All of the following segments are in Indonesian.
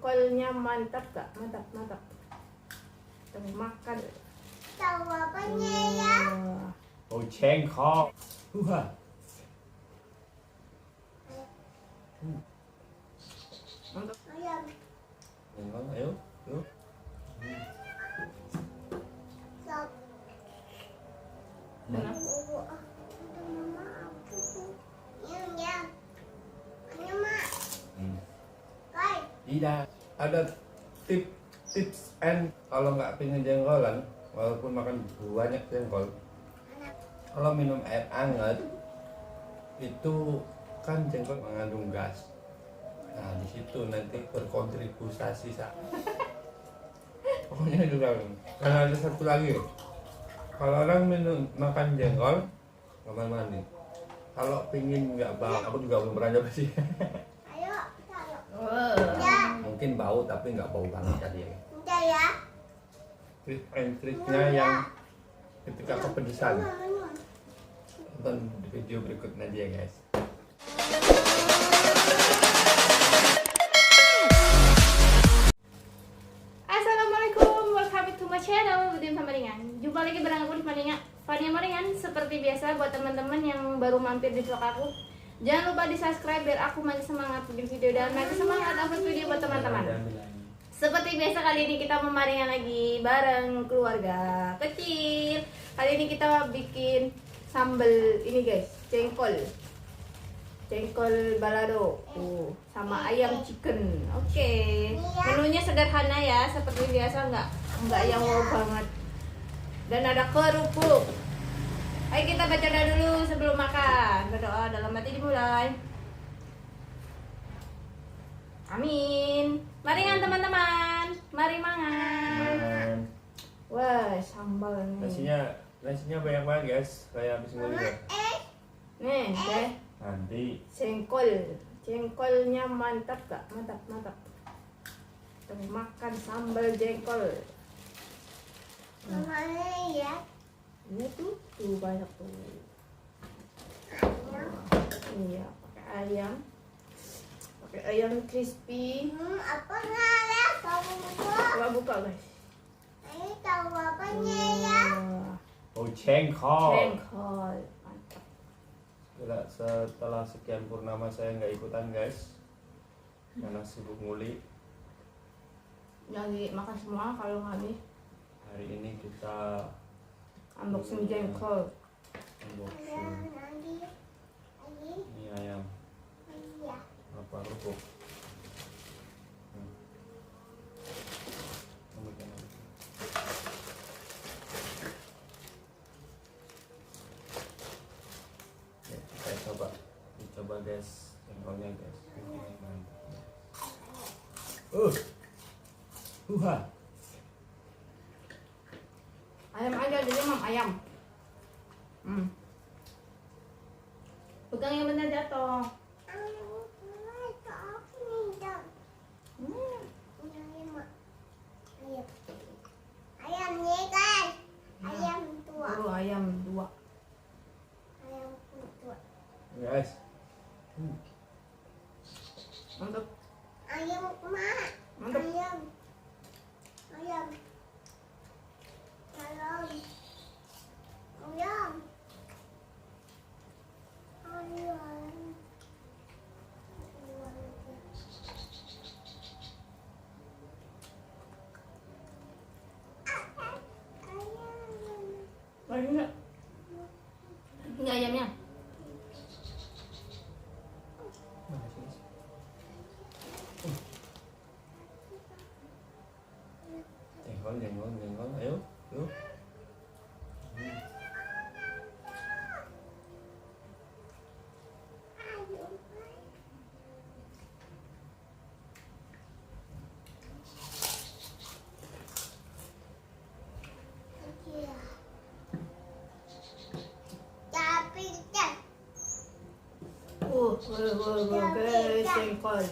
jengkolnya mantap gak? Mantap, mantap. Kita makan. Tahu apanya ya? Oh, jengkol. Wah. Mantap. Ayam. Jengkol, ayo. Yuk. Sop. Mana? Ada mama aku. Yum. Ini mak. Kai. Tidak. Ada tips and kalau nggak pengen jengkolan, walaupun makan banyak jengkol, kalau minum air hangat itu kan jengkol mengandung gas. Nah di situ nanti berkontribusi pokoknya juga. Karena ada satu lagi, kalau orang makan jengkol kamar mandi, kalau pingin nggak bau, aku juga belum pernah nyoba sih. Ayo, taruh. Wah. Mungkin bau tapi nggak bau banget tadi ya. Udah ya. Trik and triknya yang ketika kepedesan, tonton di video berikutnya aja ya guys. Assalamualaikum, welcome to my channel Udin Samaringan. Jumpa lagi bareng aku di Fania Maringan. Seperti biasa buat teman-teman yang baru mampir di vlog aku, jangan lupa di subscribe biar aku makin semangat bikin video dan makin semangat upload video buat teman-teman. Seperti biasa kali ini kita memaringan lagi bareng keluarga kecil. Kali ini kita bikin sambal ini guys, jengkol balado sama ayam chicken. Oke. Menunya sederhana ya, seperti biasa, nggak yang wow banget. Dan ada kerupuk. Ayo kita baca doa dulu sebelum makan. Berdoa dalam hati dimulai. Amin. Maringan teman-teman, mari mangan. Wah, sambal nih. Nasinya banyak banget guys, kayak habis nguli ya. Nih, deh. Nanti Jengkolnya mantap gak? Mantap, mantap. Kita makan sambal jengkol. Namanya ya. Ini tuh banyak tuh. Iya, pakai ayam crispy. Apa nala? Kamu buka. Coba buka guys. Ini tahu apanya ya? oh jengkol. Jengkol, mantap. Setelah sekian purnama saya nggak ikutan guys, karena sibuk nguli. Lagi makan semua kalau nggak nih. Hari ini kita Unboxing jengkol. unboxing Nanti. ini ayam Iya. apa kerupuk. Ya, kita coba guys jengkolnya guys. Mantap. Ayam aja jadi mam ayam. Pegang yang benar jatuh. Ayam nih guys. Ayam tua. Ayam 2. Ayam tua. Guys. Mantap. Ayam mak. Mantap. Ayam. Ayam. Ayam. Ayam. Ayam. Lagi enggak? Ini ayamnya. Jengkol, ayo, yuk. Guys, jengkol.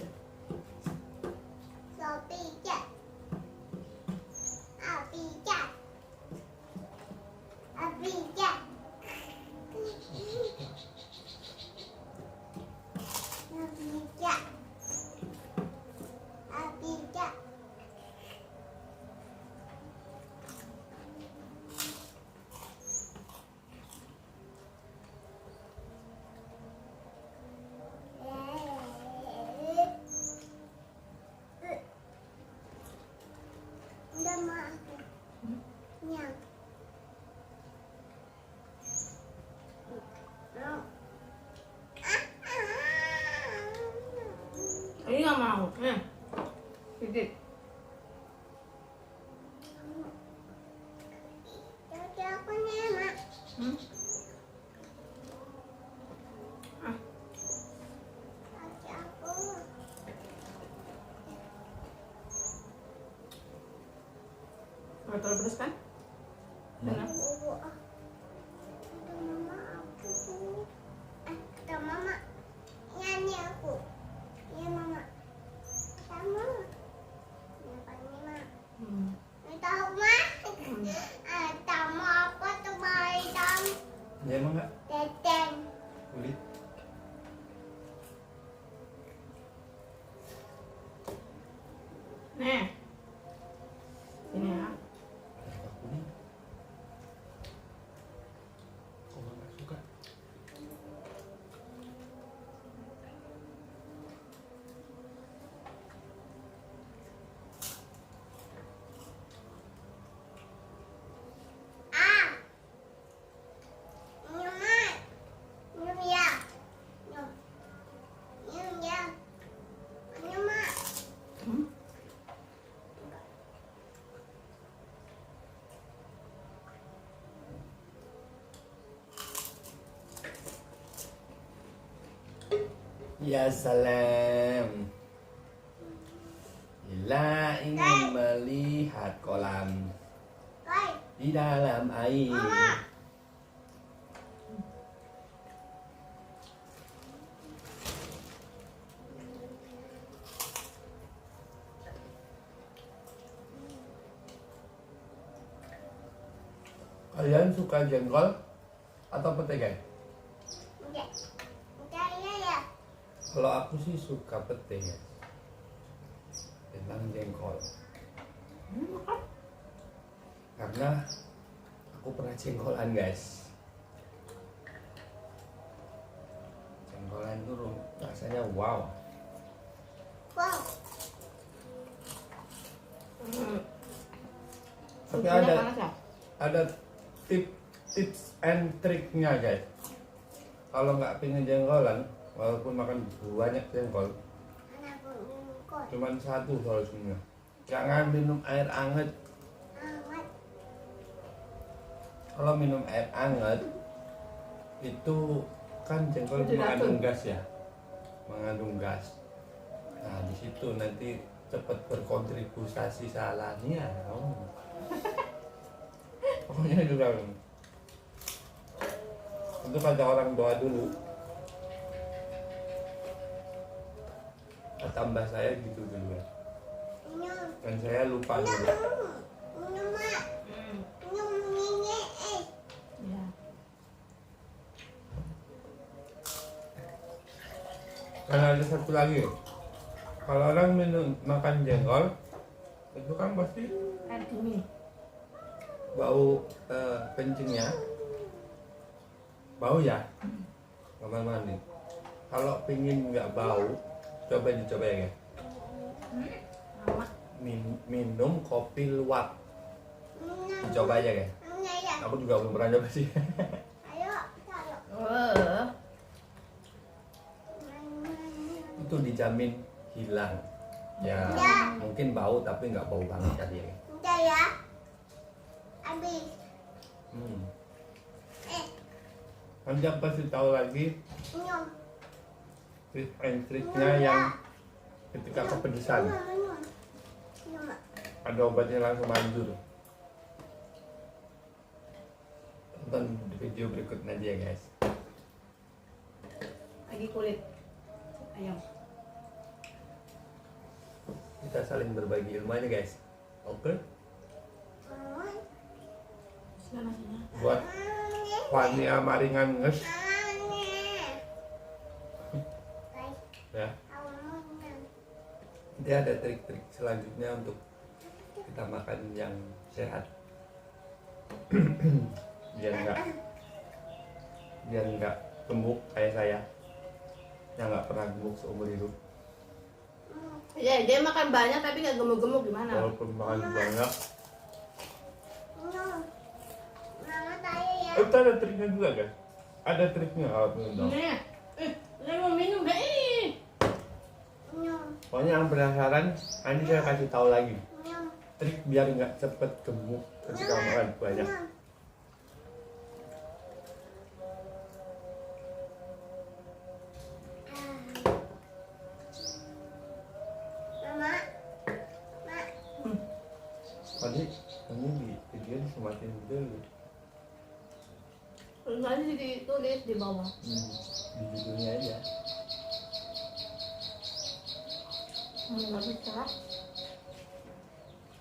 sama aku. Nyam. Mau. Ini nggak mau. Sedikit. Jadi aku nyama. Jadi aku. Nggak terlalu pedas kan? Enak. Kata mama aku. Kata mama nyanyi aku. Iya mama. Sama. Kenapa ini mak? Ini tahu mak? Tamu apa tuh bayam? Ya emang nggak Teteng. kulit. Nih. Ini ya. Apa kulit? Kok nggak suka? Ah. Nyum mak. Nyum ya. Nyum. Nyum ya. Nyum mak. Ya salam. Bila ingin melihat kolam Woi. di dalam air. Mama. Kalian suka jengkol atau pete guys? Udah. Udah ya. Kalau aku sih suka pete guys. Tentang jengkol. Karena aku pernah jengkolan guys. Jengkolan itu rasanya wow. Wow. Tapi Susunya ada panas ya? ada tips and triknya guys. Kalau nggak pengen jengkolan, walaupun makan banyak jengkol, Anakku jengkol. cuman satu solusinya. Jangan minum air hangat. Amat. Kalau minum air hangat itu kan jengkol Itu mengandung racun. gas ya, mengandung gas. Nah di situ nanti cepat berkontribusi salahnya. Oh. Pokoknya juga itu kata orang doa dulu. Kata mbah saya gitu dulu ya. Nyum. Dan saya lupa dulu. Nyum mak. Nyum ini Ya. Karena ada satu lagi. Kalau orang minum makan jengkol itu kan pasti Air dingin. bau kencingnya bau ya kamar mandi. Kalau pingin nggak bau coba dicoba ya guys. Lama. Minum kopi luwak, Nyum. dicoba aja guys. Ya. Aku juga belum pernah coba sih. Ayo. Ayo. Itu dijamin hilang ya, Ya. mungkin bau tapi nggak bau banget tadi ya guys. Udah ya. Habis. Nanti aku pasti tahu lagi Nyum. tips and triknya yang ketika kepedesan Nyum. Nyum. ada obatnya langsung manjur. Tonton di video berikutnya aja ya guys. Lagi kulit ayam. Kita saling berbagi ilmu aja guys. Oke. Sudah nasinya. Buat Fania Maringan nges ya. Nanti ada trik-trik selanjutnya untuk kita makan yang sehat. biar nggak gemuk kayak saya yang nggak pernah gemuk seumur hidup. Ya, dia makan banyak tapi nggak gemuk-gemuk gimana? Walaupun makan banyak Minum. Mama tayo ya. Itu ada triknya juga guys. Ada triknya kalau minum. Nih, saya mau minum deh. Minum. Pokoknya yang penasaran, nanti saya kasih tahu lagi Minum. trik biar nggak cepet gemuk ketika makan banyak. Minum. Mama. Ma. Tadi ini di video disematin dulu. Nanti ditulis di bawah. Di judulnya aja. Nggak bisa.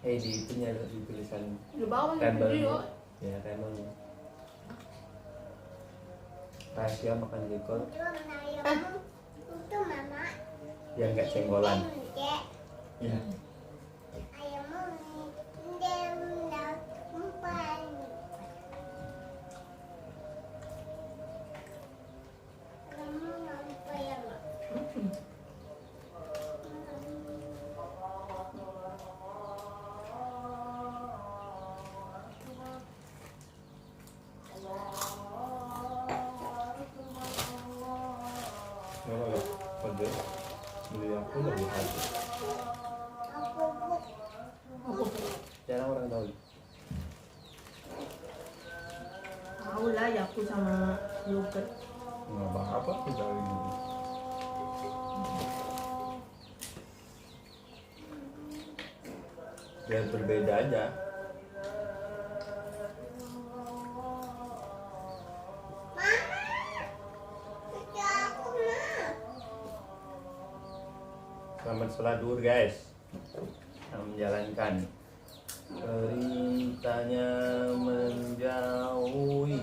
Di itunya di tulisan Di bawah di tabel. video. Ya tabelnya. Rahasia makan jengkol Itu ayammu. Itu mama. biar nggak cenggolan. Dek. Ya. Ayammu. Ndem. Umpan. Kamu nampak ya, Mak? Nggak apa-apa. Kode beli aku lebih habis. Aku bu. Jarang orang tahu. Tahu lah ya aku sama yogurt. Nggak apa-apa kita ini. Biar berbeda aja. Itu aku, Ma. Selamat sholat duhur guys. Selamat menjalankan perintahnya menjauhi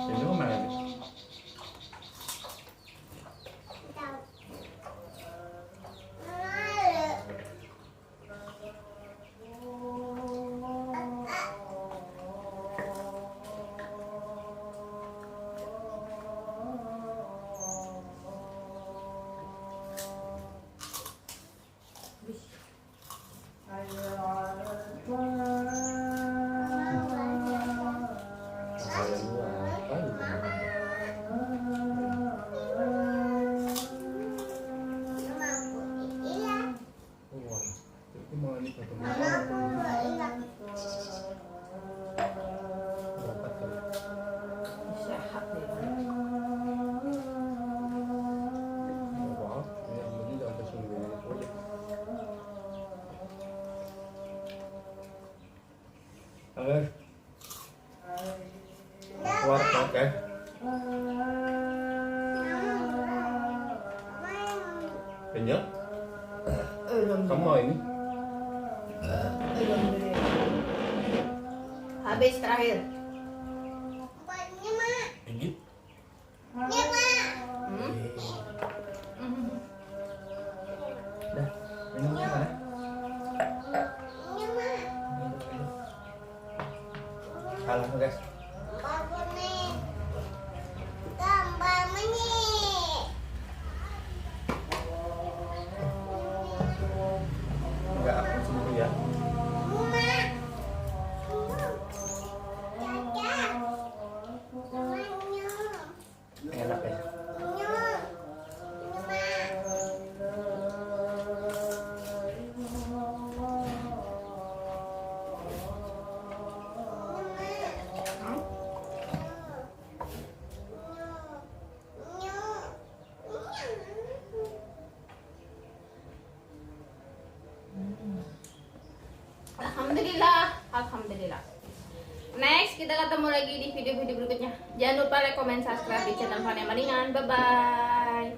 ini kemana nih? Tahu. Malu. Kalian lu apa gitu? Mama aku hilang. Wah, itu malah nih ketemu Mama aku hilang. obat kali. Sehat ya. Wah, ini yang penting jangan kesungguhan itu aja. Oke, keluar oke. Kenyang? Belum. Kamu mau ini? Belum beli. Habis terakhir. Buatnya, Ma. Gigit? Ya, Ma. Dah, minum sana. Ya, Ma. Salah guys. Bagus nih. Gambar menit. Enggak aku sembuh ya. Ma. Caca. Semuanya. Enak ya. Alhamdulillah, alhamdulillah. Next, kita ketemu lagi di video-video berikutnya. Jangan lupa like, comment, subscribe di channel Fania Maringan. Bye bye.